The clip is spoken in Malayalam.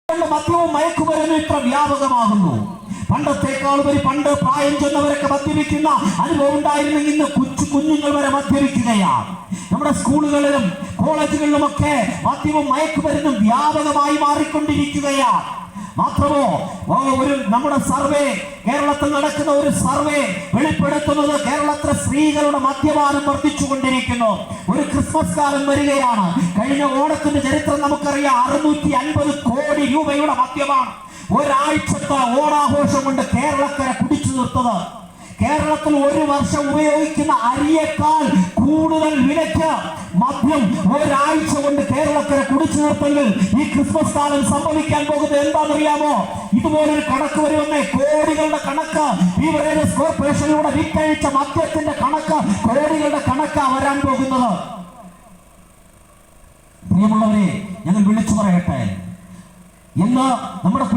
മദ്യവും മയക്കുമരുന്നും ഇത്ര വ്യാപകമാകുന്നു. പണ്ടത്തെക്കാളുപരി പണ്ട് പ്രായം ചെന്നവരൊക്കെ മദ്യപിക്കുന്ന അനുഭവം ഉണ്ടായിരുന്നെങ്കിൽ ഇന്ന് കുഞ്ഞുങ്ങൾ വരെ മദ്യപിക്കുകയാണ്. നമ്മുടെ സ്കൂളുകളിലും കോളേജുകളിലുമൊക്കെ മദ്യവും മയക്കുമരുന്നും വ്യാപകമായി മാറിക്കൊണ്ടിരിക്കുകയാണ്. മാത്രമോ നമ്മുടെ സർവേ, കേരളത്തിൽ നടക്കുന്ന ഒരു സർവേ വെളിപ്പെടുത്തുന്നത് കേരളത്തിലെ സ്ത്രീകളുടെ മദ്യപാനം വർദ്ധിച്ചുകൊണ്ടിരിക്കുന്നു. ഒരു ക്രിസ്മസ് കാലം വരികയാണ്. കഴിഞ്ഞ ഓണത്തിന്റെ ചരിത്രം നമുക്കറിയാം. 650 കോടി രൂപയുടെ മദ്യപാനം ഒരാഴ്ചത്തെ ഓണാഘോഷം കൊണ്ട് കേരളക്കര കുടിച്ചു നിർത്തത്. കേരളത്തിൽ ഒരു വർഷം ഉപയോഗിക്കുന്ന അരിയേക്കാൾ കൂടുതൽ വിലയ്ക്ക് മദ്യം ഒരാഴ്ച കൊണ്ട് കേരളക്കര കുടിച്ചു നിർത്തുമെങ്കിൽ ഈ ക്രിസ്മസ് കാലം സംഭവിക്കാൻ പോകുന്നത് എന്താണെന്നറിയാമോ? ഇതുപോലൊരു കണക്ക് വരുമെന്നേ. കോടികളുടെ കണക്ക്. ബീവറേജസ് കോർപ്പറേഷനിലൂടെ വിറ്റഴിച്ച മദ്യത്തിന്റെ കണക്ക്, കോടികളുടെ കണക്ക് വരാൻ പോകുന്നത്. പ്രിയമുള്ളവരെ, ഞങ്ങൾ വിളിച്ചു പറയട്ടെ, ഇന്ന് നമ്മുടെ